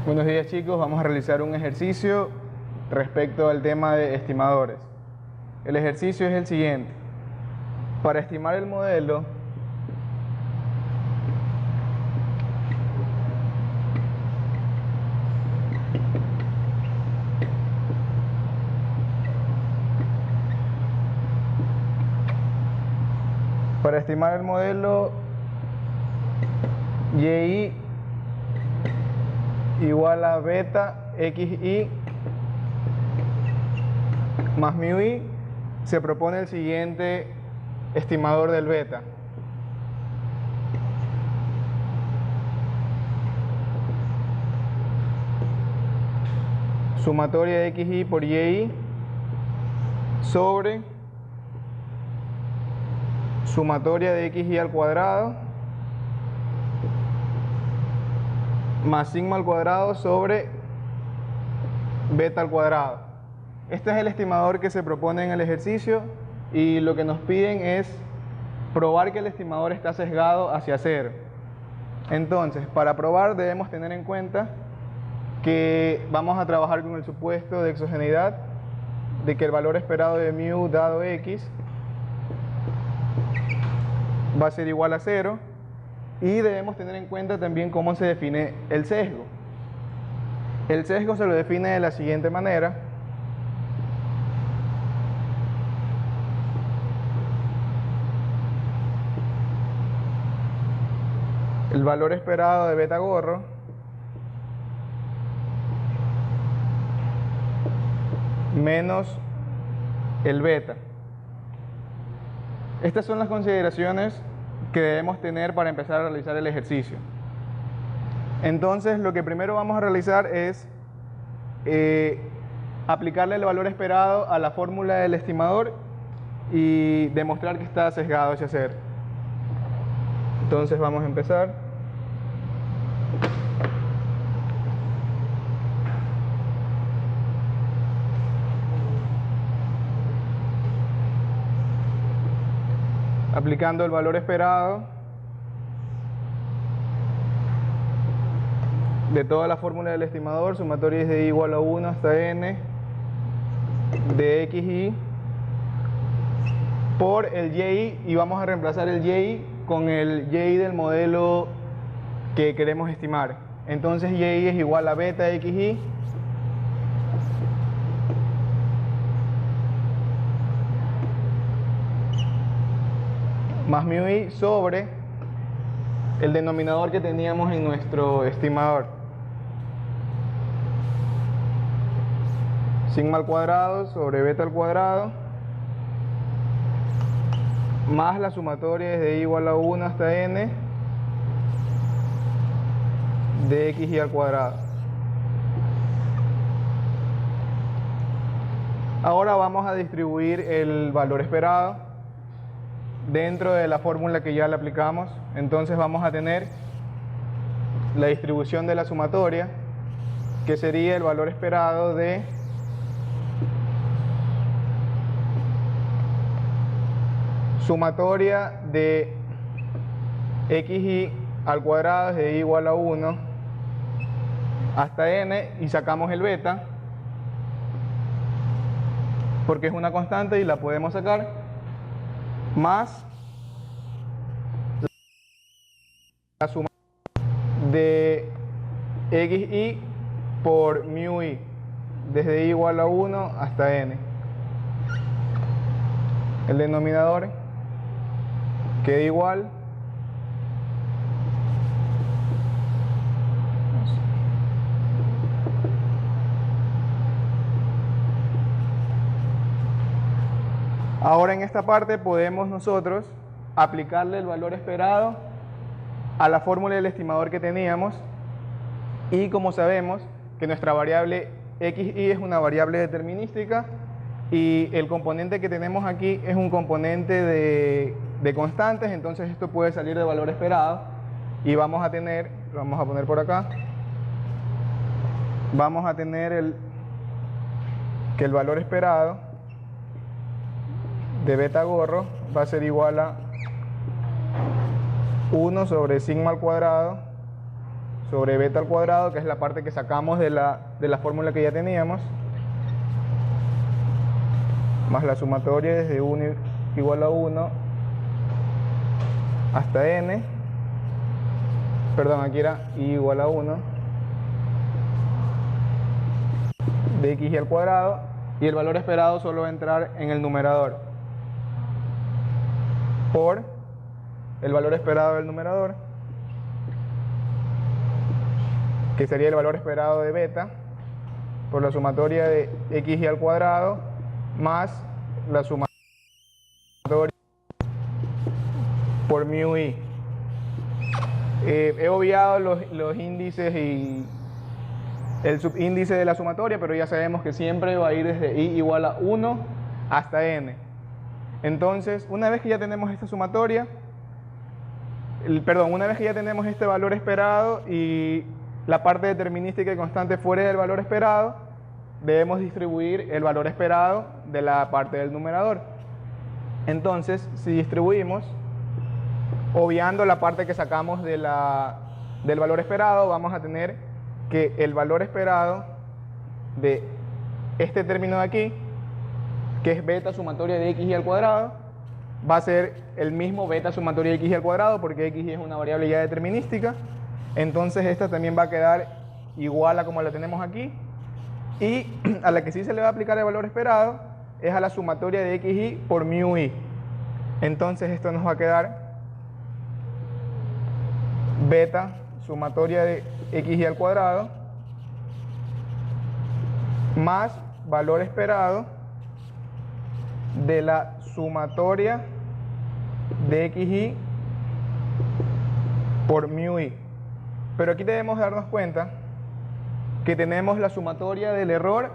Buenos días, chicos, vamos a realizar un ejercicio respecto al tema de estimadores. El ejercicio es el siguiente. Para estimar el modelo, y igual a beta xi más mu i, se propone el siguiente estimador del beta. Sumatoria de xi por y sobre sumatoria de xi al cuadrado más sigma al cuadrado sobre beta al cuadrado. Este es el estimador que se propone en el ejercicio y lo que nos piden es probar que el estimador está sesgado hacia cero. Entonces, para probar debemos tener en cuenta que vamos a trabajar con el supuesto de exogeneidad, de que el valor esperado de mu dado x va a ser igual a 0, y debemos tener en cuenta también cómo se define el sesgo. El sesgo se lo define de la siguiente manera. El valor esperado de beta gorro menos el beta. Estas son las consideraciones que debemos tener para empezar a realizar el ejercicio. Entonces, lo que primero vamos a realizar es aplicarle el valor esperado a la fórmula del estimador y demostrar que está sesgado hacia cero. Entonces vamos a empezar. Aplicando el valor esperado de toda la fórmula del estimador, sumatoria es de i igual a 1 hasta n de xi por el y, y vamos a reemplazar el y con el y del modelo que queremos estimar. Entonces y es igual a beta xi más mu i sobre el denominador que teníamos en nuestro estimador. Sigma al cuadrado sobre beta al cuadrado más la sumatoria es de i igual a 1 hasta n de xi al cuadrado. Ahora vamos a distribuir el valor esperado dentro de la fórmula que ya le aplicamos. Entonces vamos a tener la distribución de la sumatoria, que sería el valor esperado de sumatoria de xi al cuadrado es de i igual a 1 hasta n, y sacamos el beta porque es una constante y la podemos sacar, más la suma de xi por mu i desde i igual a 1 hasta n. El denominador queda igual ahora en esta parte podemos nosotros aplicarle el valor esperado a la fórmula del estimador que teníamos, y como sabemos que nuestra variable xi es una variable determinística y el componente que tenemos aquí es un componente de constantes, entonces esto puede salir de valor esperado y vamos a tener, lo vamos a poner por acá, vamos a tener que el valor esperado de beta gorro va a ser igual a 1 sobre sigma al cuadrado sobre beta al cuadrado, que es la parte que sacamos de la fórmula que ya teníamos, más la sumatoria desde 1 igual a 1 hasta n, perdón, aquí era i igual a 1 de xy al cuadrado, y el valor esperado solo va a entrar en el numerador por el valor esperado del numerador, que sería el valor esperado de beta por la sumatoria de xy al cuadrado más la sumatoria por mu i. He obviado los índices y el subíndice de la sumatoria, pero ya sabemos que siempre va a ir desde i igual a 1 hasta n. Entonces, una vez que ya tenemos esta sumatoria, una vez que ya tenemos este valor esperado y la parte determinística y constante fuera del valor esperado, debemos distribuir el valor esperado de la parte del numerador. Entonces, si distribuimos, obviando la parte que sacamos del valor esperado, vamos a tener que el valor esperado de este término de aquí, que es beta sumatoria de xy al cuadrado, va a ser el mismo beta sumatoria de xy al cuadrado, porque xy es una variable ya determinística. Entonces esta también va a quedar igual a como la tenemos aquí, y a la que sí se le va a aplicar el valor esperado es a la sumatoria de xy por mu i. Entonces esto nos va a quedar beta sumatoria de xy al cuadrado más valor esperado de la sumatoria de xy por mu i. Pero aquí debemos darnos cuenta que tenemos la sumatoria del error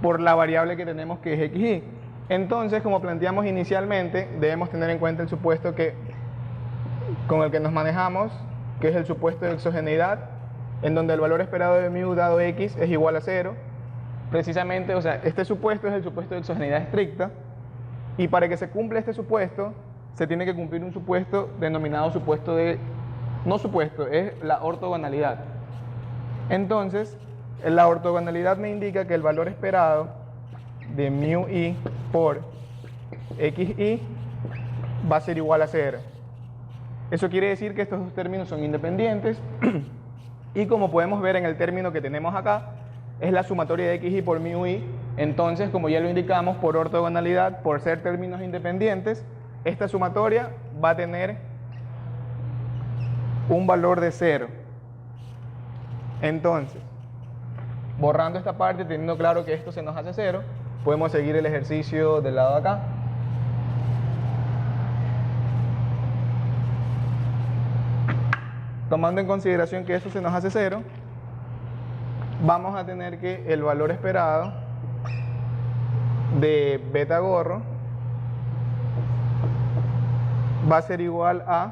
por la variable que tenemos, que es xy. Entonces, como planteamos inicialmente, debemos tener en cuenta el supuesto con el que nos manejamos, que es el supuesto de exogeneidad, en donde el valor esperado de mu dado x es igual a 0. Precisamente, o sea, este supuesto es el supuesto de exogeneidad estricta, y para que se cumpla este supuesto, se tiene que cumplir un supuesto denominado supuesto de... no supuesto, es la ortogonalidad. Entonces, la ortogonalidad me indica que el valor esperado de mu i por xy va a ser igual a 0. Eso quiere decir que estos dos términos son independientes y, como podemos ver en el término que tenemos acá, es la sumatoria de xy por mu i. Entonces, como ya lo indicamos, por ortogonalidad, por ser términos independientes, esta sumatoria va a tener un valor de 0. Entonces, borrando esta parte, teniendo claro que esto se nos hace 0, podemos seguir el ejercicio del lado de acá. Tomando en consideración que esto se nos hace 0, vamos a tener que el valor esperado de beta gorro va a ser igual a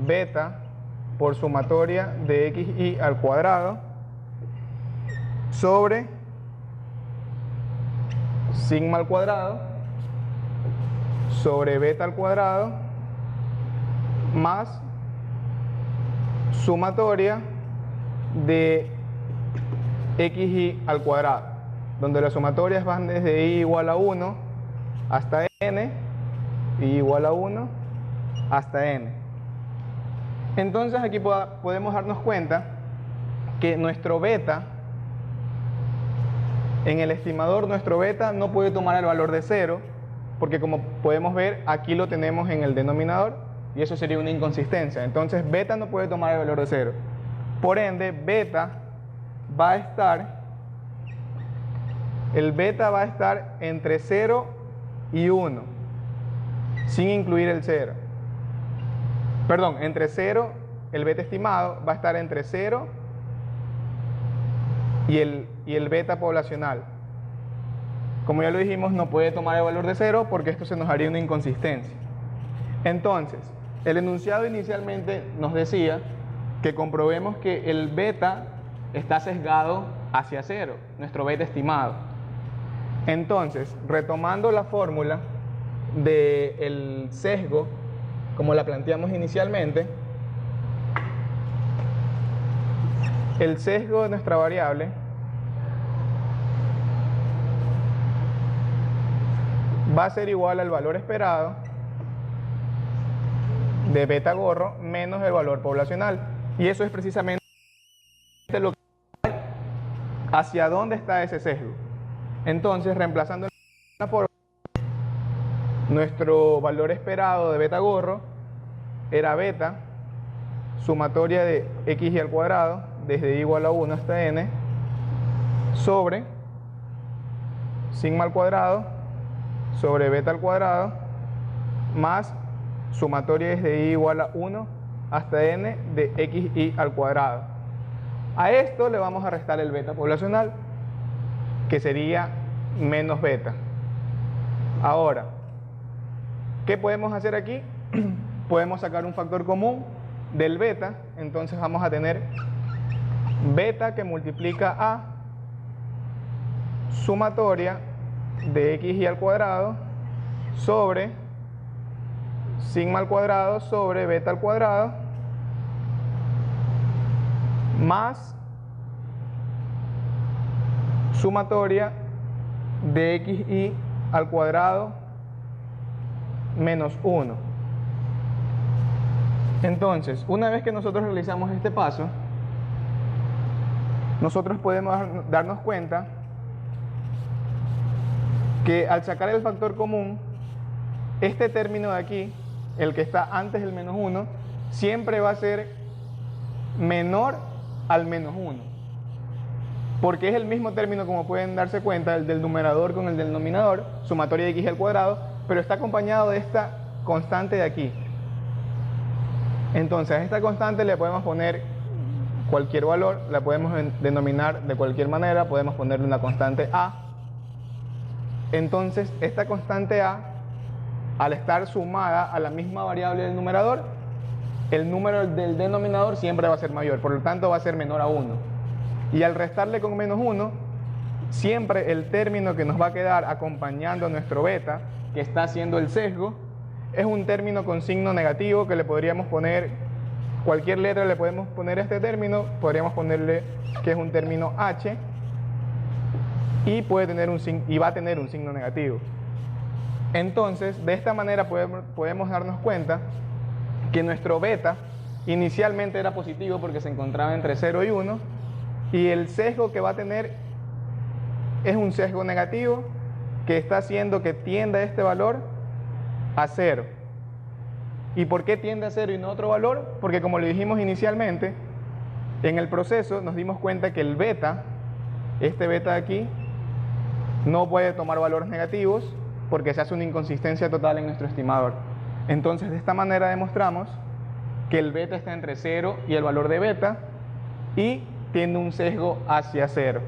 beta por sumatoria de xy al cuadrado sobre sigma al cuadrado sobre beta al cuadrado más sumatoria de xy al cuadrado, donde las sumatorias van desde i igual a 1 hasta n, i igual a 1 hasta n. Entonces aquí podemos darnos cuenta que nuestro beta, en el estimador, nuestro beta no puede tomar el valor de 0, porque como podemos ver, aquí lo tenemos en el denominador, y eso sería una inconsistencia. Entonces beta no puede tomar el valor de 0. Por ende, el beta va a estar entre 0 y 1, sin incluir el 0. Perdón, entre 0, el beta estimado va a estar entre 0 y el beta poblacional. Como ya lo dijimos, no puede tomar el valor de 0 porque esto se nos haría una inconsistencia. Entonces, el enunciado inicialmente nos decía que comprobemos que el beta está sesgado hacia 0, nuestro beta estimado. Entonces, retomando la fórmula del sesgo, como la planteamos inicialmente, el sesgo de nuestra variable va a ser igual al valor esperado de beta gorro menos el valor poblacional. Y eso es precisamente lo que hacia dónde está ese sesgo. Entonces, reemplazando por nuestro valor esperado de beta gorro era beta sumatoria de x al cuadrado desde i igual a 1 hasta n sobre sigma al cuadrado sobre beta al cuadrado más sumatoria desde i igual a 1 hasta n de xi al cuadrado. A esto le vamos a restar el beta poblacional, que sería menos beta. Ahora, ¿qué podemos hacer aquí? Podemos sacar un factor común del beta, entonces vamos a tener beta que multiplica a sumatoria de xi al cuadrado sobre sigma al cuadrado sobre beta al cuadrado más sumatoria de xi al cuadrado menos 1. Entonces, una vez que nosotros realizamos este paso, nosotros podemos darnos cuenta que al sacar el factor común, este término de aquí, el que está antes del menos 1, siempre va a ser menor al menos 1. Porque es el mismo término, como pueden darse cuenta, el del numerador con el del denominador, sumatoria de x al cuadrado, pero está acompañado de esta constante de aquí. Entonces a esta constante le podemos poner cualquier valor, la podemos denominar de cualquier manera, podemos ponerle una constante a. Entonces esta constante a, al estar sumada a la misma variable del numerador, el número del denominador siempre va a ser mayor, por lo tanto va a ser menor a 1. Y al restarle con menos 1, siempre el término que nos va a quedar acompañando a nuestro beta, que está haciendo el sesgo, es un término con signo negativo que le podríamos poner, cualquier letra le podemos poner a este término, podríamos ponerle que es un término h y, va a tener un signo negativo. Entonces, de esta manera podemos darnos cuenta que nuestro beta inicialmente era positivo porque se encontraba entre 0 y 1, y el sesgo que va a tener es un sesgo negativo que está haciendo que tienda este valor a 0. ¿Y por qué tiende a 0 y no otro valor? Porque, como le dijimos inicialmente, en el proceso nos dimos cuenta que el beta, este beta de aquí, no puede tomar valores negativos porque se hace una inconsistencia total en nuestro estimador. Entonces, de esta manera demostramos que el beta está entre 0 y el valor de beta y tiene un sesgo hacia 0.